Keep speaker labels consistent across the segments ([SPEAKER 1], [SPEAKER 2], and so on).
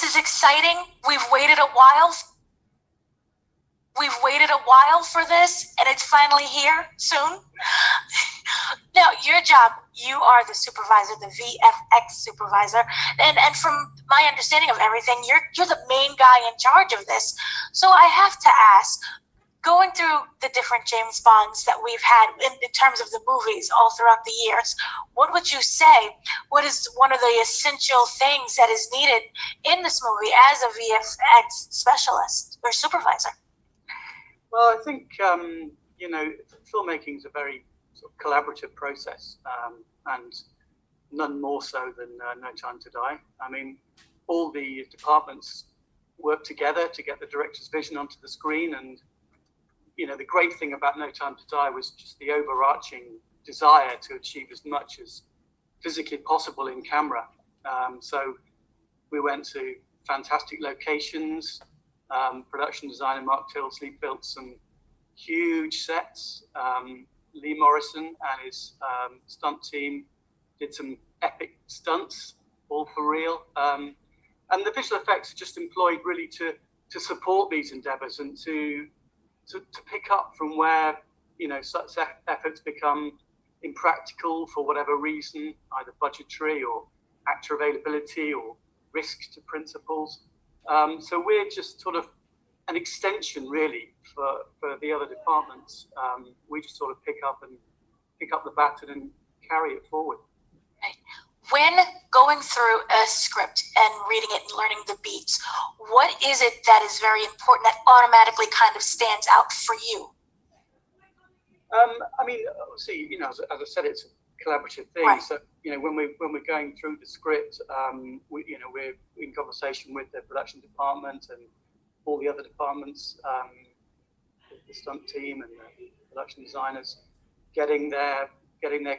[SPEAKER 1] This is exciting. We've waited a while. We've waited a while for this, and it's finally here soon. Now, your job, you are the supervisor, the VFX supervisor, and from my understanding of everything, you're the main guy in charge of this. So I have to ask, going through the different James Bonds that we've had in terms of the movies all throughout the years, what would you say? What is one of the essential things that is needed in this movie as a VFX specialist or supervisor?
[SPEAKER 2] Well, I think, filmmaking is a very sort of collaborative process, and none more so than No Time to Die. I mean, all the departments work together to get the director's vision onto the screen. And, the great thing about No Time to Die was just the overarching desire to achieve as much as physically possible in camera. So we went to fantastic locations. Production designer Mark Tilsley built some huge sets. Lee Morrison and his stunt team did some epic stunts, all for real. And the visual effects are just employed really to support these endeavors and to pick up from where, such efforts become impractical for whatever reason, either budgetary or actor availability or risk to principals. So we're just sort of an extension, really, for the other departments. We just sort of pick up the baton and carry it forward.
[SPEAKER 1] Right. When going through a script and reading it and learning the beats, what is it that is very important that automatically kind of stands out for you?
[SPEAKER 2] I mean, obviously, as I said, it's a collaborative thing. Right. So, when we're going through the script, we're in conversation with the production department and all the other departments, the stunt team and the production designers, getting their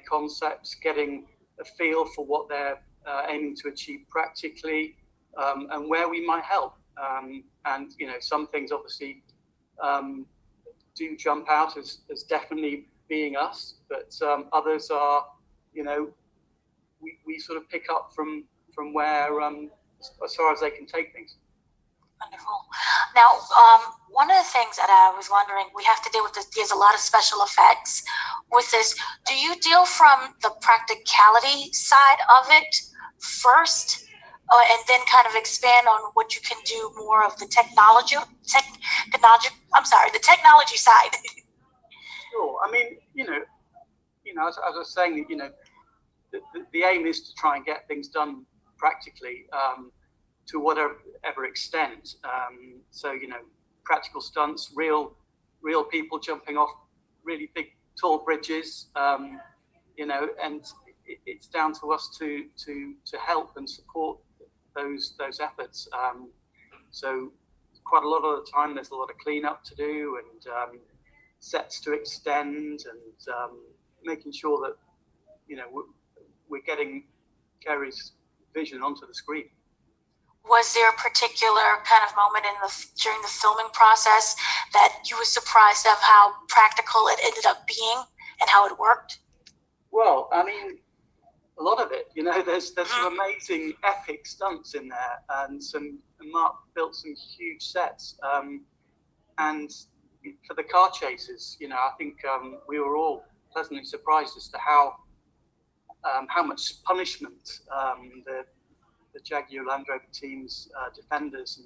[SPEAKER 2] concepts, getting a feel for what they're aiming to achieve practically, and where we might help. And some things obviously do jump out as definitely being us, but others are, we sort of pick up from where as far as they can take things.
[SPEAKER 1] Wonderful. Now, one of the things that I was wondering, we have to deal with this, there's a lot of special effects with this. Do you deal from the practicality side of it first, and then kind of expand on what you can do more of the technology side?
[SPEAKER 2] Sure. I mean, as I was saying, the aim is to try and get things done practically, to whatever extent. So, practical stunts, real people jumping off really big, tall bridges, and it's down to us to help and support those efforts. So quite a lot of the time, there's a lot of cleanup to do and sets to extend, and making sure that we're getting Kerry's vision onto the screen.
[SPEAKER 1] Was there a particular kind of moment during the filming process that you were surprised of how practical it ended up being and how it worked?
[SPEAKER 2] Well, I mean, a lot of it. There's some amazing epic stunts in there, and Mark built some huge sets. And for the car chases, I think we were all pleasantly surprised as to how much punishment the Jaguar Land Rover team's defenders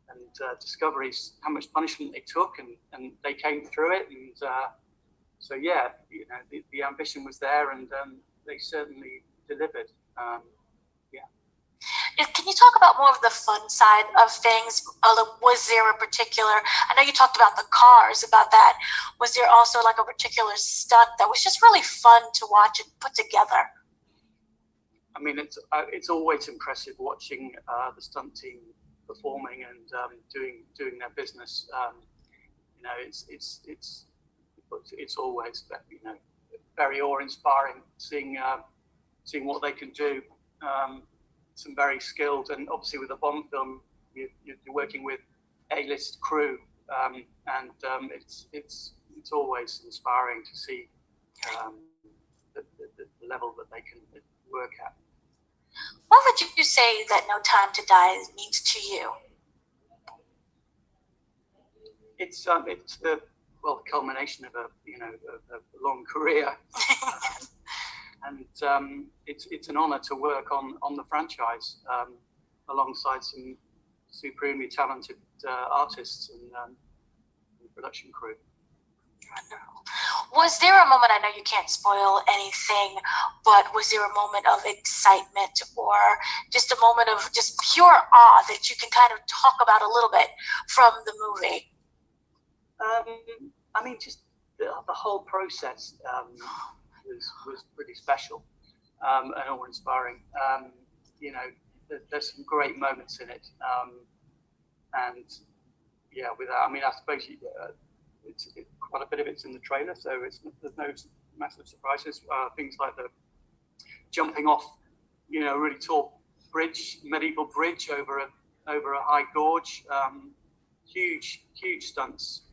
[SPEAKER 2] and discoveries, how much punishment they took, and they came through it. And so, yeah, the ambition was there, and they certainly delivered.
[SPEAKER 1] Can you talk about more of the fun side of things? Was there a particular, I know you talked about the cars, about that. Was there also like a particular stunt that was just really fun to watch and put together?
[SPEAKER 2] I mean, it's always impressive watching the stunt team performing and doing their business. It's always very awe-inspiring seeing what they can do. Some very skilled, and obviously with a Bond film, you're working with A-list crew, and it's always inspiring to see the level that they can work at.
[SPEAKER 1] What would you say that No Time to Die means to you?
[SPEAKER 2] It's the culmination of a long career, and it's an honour to work on the franchise alongside some supremely talented artists and production crew.
[SPEAKER 1] Wonderful. Was there a moment, I know you can't spoil anything, but was there a moment of excitement or just a moment of just pure awe that you can kind of talk about a little bit from the movie?
[SPEAKER 2] I mean, just the whole process was pretty special and awe-inspiring. There's some great moments in it, and yeah, I mean, I suppose it's quite a bit of it's in the trailer, so there's no massive surprises. Things like the jumping off, a really tall bridge, medieval bridge over a high gorge, huge stunts.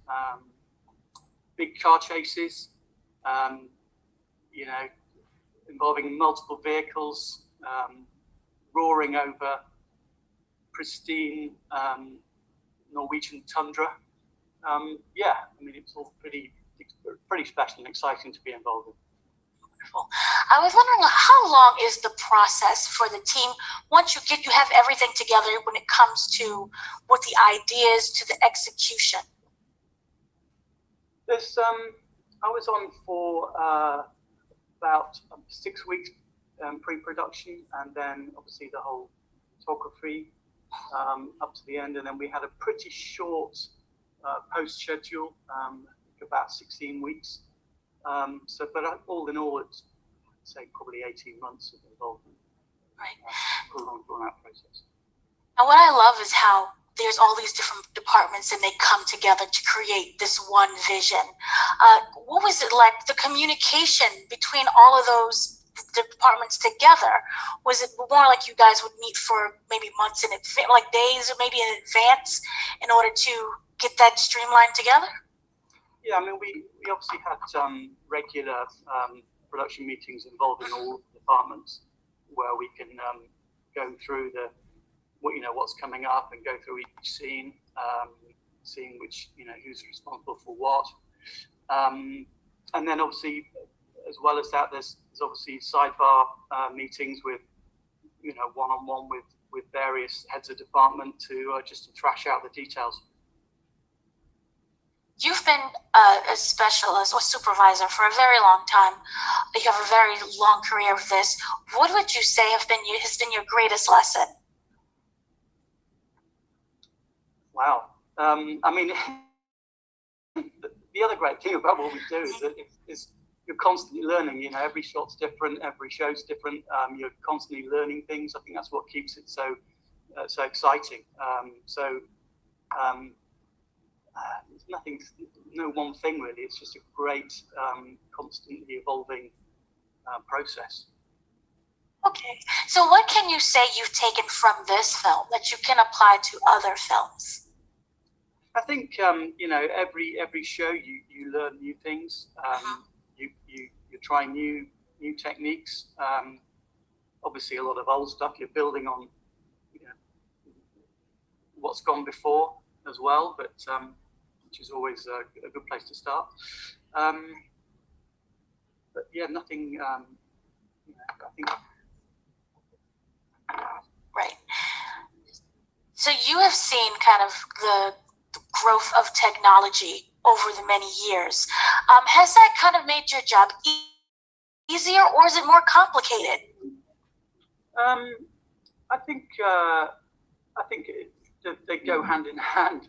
[SPEAKER 2] Big car chases, involving multiple vehicles, roaring over pristine Norwegian tundra. I mean, it's all pretty special and exciting to be involved in.
[SPEAKER 1] Wonderful. I was wondering, how long is the process for the team once you have everything together when it comes to what the ideas to the execution?
[SPEAKER 2] There's I was on for about 6 weeks pre-production, and then obviously the whole photography up to the end, and then we had a pretty short post schedule, about 16 weeks. But all in all, it's I'd say probably 18 months of involvement.
[SPEAKER 1] Right.
[SPEAKER 2] A long drawn out process.
[SPEAKER 1] And what I love is how there's all these different departments and they come together to create this one vision. What was it like, the communication between all of those departments together? Was it more like you guys would meet for maybe months in advance, like days or maybe in advance, in order to get that streamlined together?
[SPEAKER 2] Yeah, I mean, we obviously had regular production meetings involving all the departments where we can go through what's coming up and go through each scene, seeing which, who's responsible for what. And then obviously, as well as that, there's obviously sidebar meetings with, one-on-one with various heads of department to just to thrash out the details.
[SPEAKER 1] You've been a specialist or supervisor for a very long time. You have a very long career with this. What would you say has been your greatest lesson?
[SPEAKER 2] Wow. I mean, the other great thing about what we do is that you're constantly learning. Every shot's different, every show's different. You're constantly learning things. I think that's what keeps it so exciting. There's no one thing really. It's just a great, constantly evolving process.
[SPEAKER 1] Okay, so what can you say you've taken from this film that you can apply to other films?
[SPEAKER 2] I think every show you learn new things. You try new techniques. Obviously, a lot of old stuff. You're building on what's gone before as well, but which is always a good place to start. But yeah, nothing. I think.
[SPEAKER 1] Right. So you have seen kind of the growth of technology over the many years. Has that kind of made your job easier, or is it more complicated?
[SPEAKER 2] I think they go hand in hand.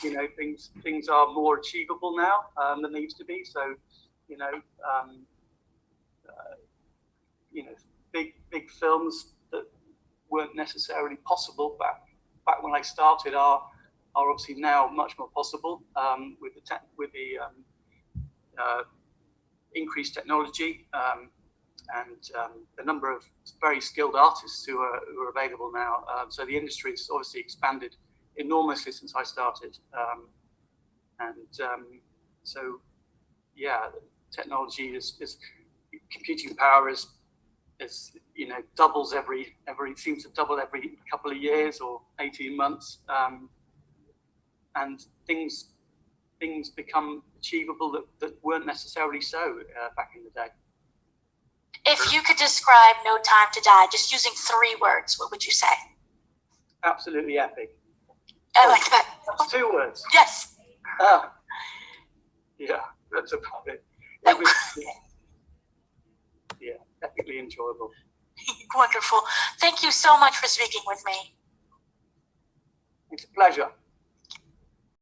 [SPEAKER 2] Things are more achievable now than they used to be. So, big films that weren't necessarily possible back when I started are obviously now much more possible with the increased technology and the number of very skilled artists who are available now. So the industry has obviously expanded enormously since I started, so yeah, technology is computing power is is, doubles seems to double every couple of years or 18 months, and things become achievable that weren't necessarily so back in the day.
[SPEAKER 1] If you could describe No Time to Die just using 3 words, what would you say?
[SPEAKER 2] Absolutely epic.
[SPEAKER 1] I like that.
[SPEAKER 2] That's 2 words.
[SPEAKER 1] Yes.
[SPEAKER 2] Yeah, that's about it. It was, yeah, epically enjoyable.
[SPEAKER 1] Wonderful. Thank you so much for speaking with me.
[SPEAKER 2] It's a pleasure.